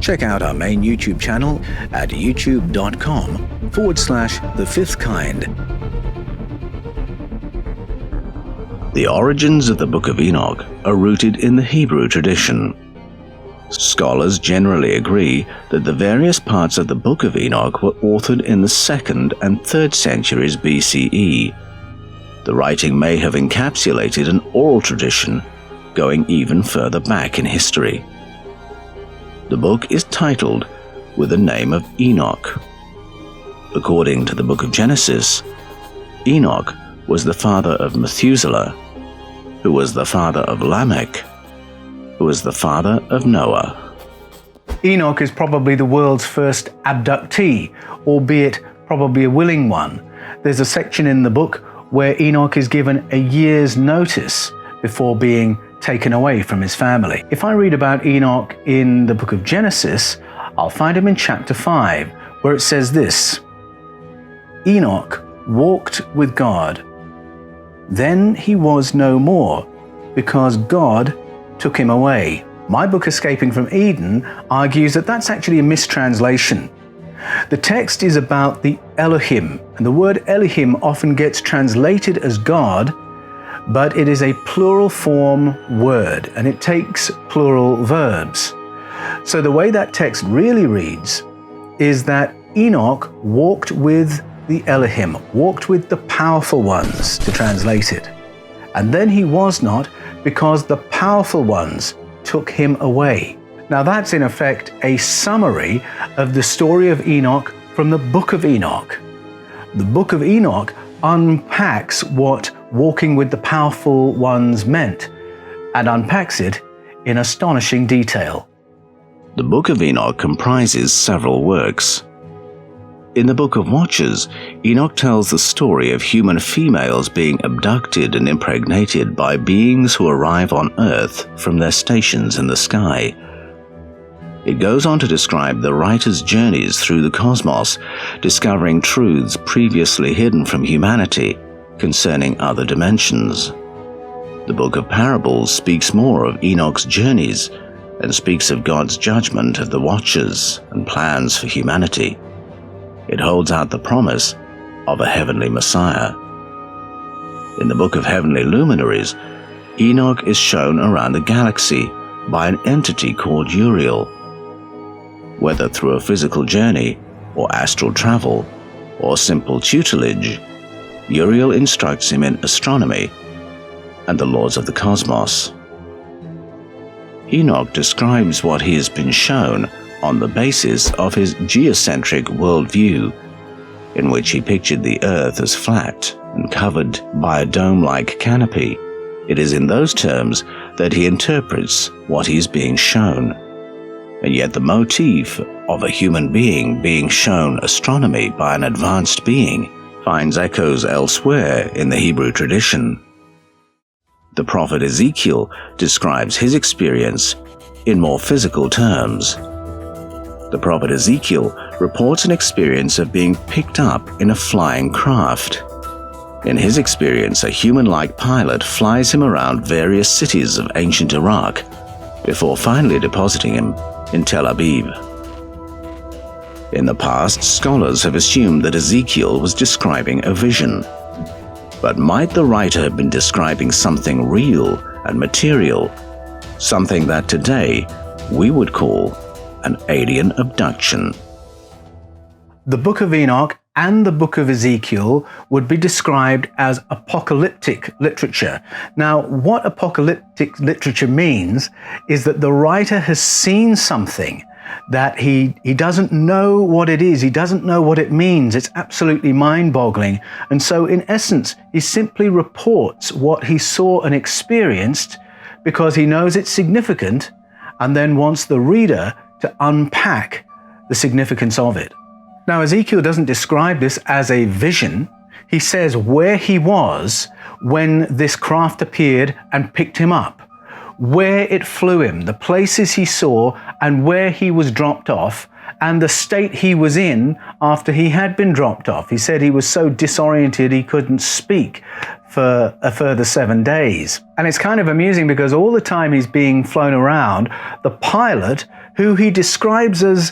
Check out our main YouTube channel at youtube.com/The Fifth Kind. The origins of the Book of Enoch are rooted in the Hebrew tradition. Scholars generally agree that the various parts of the Book of Enoch were authored in the 2nd and 3rd centuries BCE. The writing may have encapsulated an oral tradition going even further back in history. The book is titled with the name of Enoch. According to the Book of Genesis, Enoch was the father of Methuselah, who was the father of Lamech, who was the father of Noah. Enoch is probably the world's first abductee, albeit probably a willing one. There's a section in the book where Enoch is given a year's notice before being taken away from his family. If I read about Enoch in the book of Genesis, I'll find him in chapter 5, where it says this: Enoch walked with God. Then he was no more, because God took him away. My book, Escaping from Eden, argues that that's actually a mistranslation. The text is about the Elohim, and the word Elohim often gets translated as God, but it is a plural form word, and it takes plural verbs. So the way that text really reads is that Enoch walked with the Elohim, walked with the powerful ones, to translate it. And then he was not, because the powerful ones took him away. Now that's in effect a summary of the story of Enoch from the Book of Enoch. The Book of Enoch unpacks what walking with the powerful ones meant, and unpacks it in astonishing detail. The Book of Enoch comprises several works. In the Book of Watchers, Enoch tells the story of human females being abducted and impregnated by beings who arrive on Earth from their stations in the sky. It goes on to describe the writer's journeys through the cosmos, discovering truths previously hidden from humanity concerning other dimensions. The Book of Parables speaks more of Enoch's journeys and speaks of God's judgment of the Watchers and plans for humanity. It holds out the promise of a heavenly Messiah. In the Book of Heavenly Luminaries, Enoch is shown around the galaxy by an entity called Uriel. Whether through a physical journey, or astral travel, or simple tutelage, Uriel instructs him in astronomy and the laws of the cosmos. Enoch describes what he has been shown on the basis of his geocentric worldview, in which he pictured the Earth as flat and covered by a dome-like canopy. It is in those terms that he interprets what he is being shown. And yet the motif of a human being shown astronomy by an advanced being finds echoes elsewhere in the Hebrew tradition. The prophet Ezekiel describes his experience in more physical terms. The prophet Ezekiel reports an experience of being picked up in a flying craft. In his experience, a human-like pilot flies him around various cities of ancient Iraq before finally depositing him in Tel Aviv. In the past, scholars have assumed that Ezekiel was describing a vision. But might the writer have been describing something real and material, something that today we would call an alien abduction? The Book of Enoch and the Book of Ezekiel would be described as apocalyptic literature. Now, what apocalyptic literature means is that the writer has seen something that he doesn't know what it is, he doesn't know what it means, it's absolutely mind-boggling. And so in essence, he simply reports what he saw and experienced because he knows it's significant and then wants the reader to unpack the significance of it. Now, Ezekiel doesn't describe this as a vision. He says where he was when this craft appeared and picked him up, where it flew him, the places he saw and where he was dropped off, and the state he was in after he had been dropped off. He said he was so disoriented he couldn't speak for a further 7 days. And it's kind of amusing because all the time he's being flown around, the pilot, who he describes as,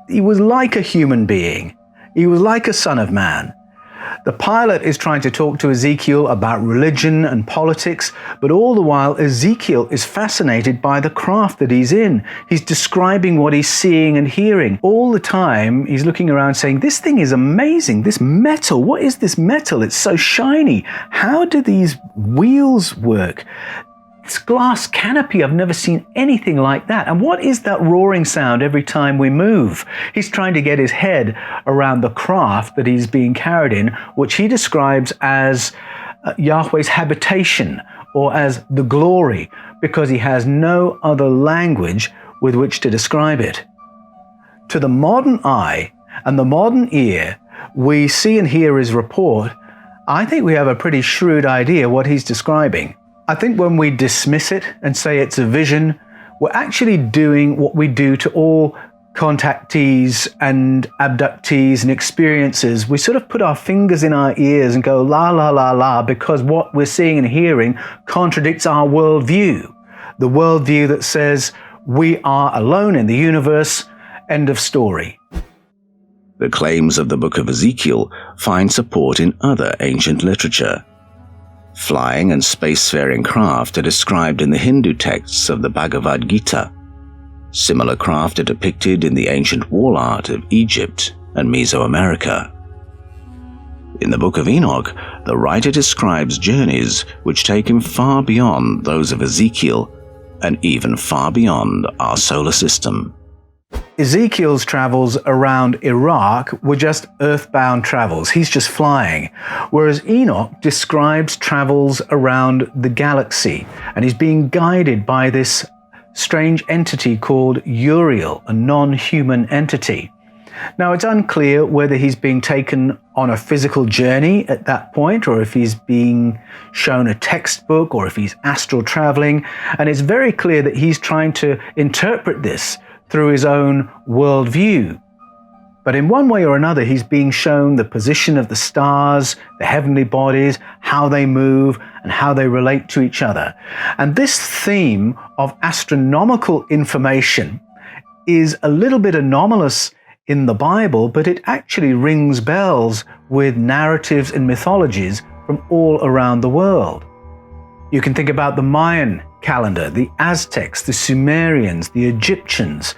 he was like a human being. He was like a son of man. The pilot is trying to talk to Ezekiel about religion and politics, but all the while Ezekiel is fascinated by the craft that he's in. He's describing what he's seeing and hearing. All the time he's looking around saying, this thing is amazing, this metal, what is this metal? It's so shiny. How do these wheels work? This glass canopy, I've never seen anything like that. And what is that roaring sound every time we move? He's trying to get his head around the craft that he's being carried in, which he describes as Yahweh's habitation or as the glory, because he has no other language with which to describe it. To the modern eye and the modern ear, we see and hear his report. I think we have a pretty shrewd idea what he's describing. I think when we dismiss it and say it's a vision, we're actually doing what we do to all contactees and abductees and experiences. We sort of put our fingers in our ears and go la la la la because what we're seeing and hearing contradicts our worldview. The worldview that says we are alone in the universe, end of story. The claims of the book of Ezekiel find support in other ancient literature. Flying and spacefaring craft are described in the Hindu texts of the Bhagavad Gita. Similar craft are depicted in the ancient wall art of Egypt and Mesoamerica. In the book of Enoch, the writer describes journeys which take him far beyond those of Ezekiel and even far beyond our solar system. Ezekiel's travels around Iraq were just earthbound travels. He's just flying. Whereas Enoch describes travels around the galaxy, and he's being guided by this strange entity called Uriel, a non-human entity. Now, it's unclear whether he's being taken on a physical journey at that point, or if he's being shown a textbook, or if he's astral traveling. And it's very clear that he's trying to interpret this through his own worldview. But in one way or another, he's being shown the position of the stars, the heavenly bodies, how they move, and how they relate to each other. And this theme of astronomical information is a little bit anomalous in the Bible, but it actually rings bells with narratives and mythologies from all around the world. You can think about the Mayan calendar, the Aztecs, the Sumerians, the Egyptians.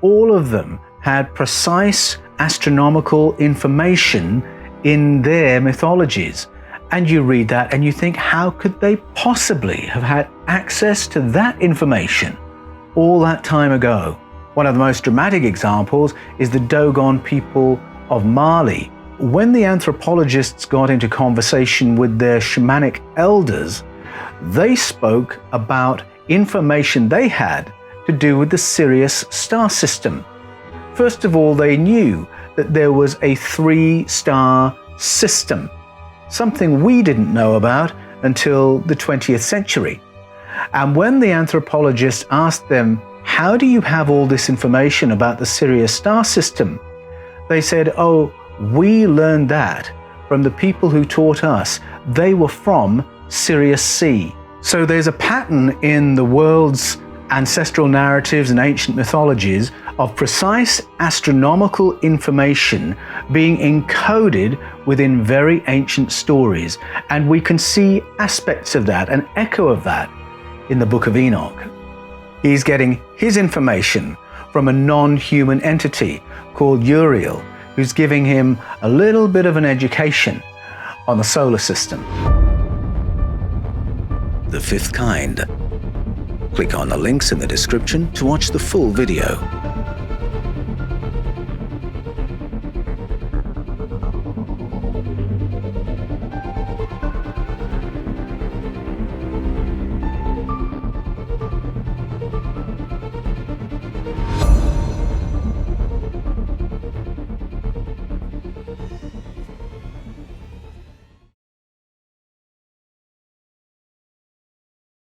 All of them had precise astronomical information in their mythologies. And you read that and you think, how could they possibly have had access to that information all that time ago? One of the most dramatic examples is the Dogon people of Mali. When the anthropologists got into conversation with their shamanic elders, they spoke about information they had to do with the Sirius star system. First of all, they knew that there was a 3-star system, something we didn't know about until the 20th century. And when the anthropologists asked them, how do you have all this information about the Sirius star system? They said, oh, we learned that from the people who taught us. They were from Sirius C. So there's a pattern in the world's ancestral narratives and ancient mythologies of precise astronomical information being encoded within very ancient stories. And we can see aspects of that, an echo of that, in the book of Enoch. He's getting his information from a non-human entity called Uriel, who's giving him a little bit of an education on the solar system. The Fifth Kind. Click on the links in the description to watch the full video.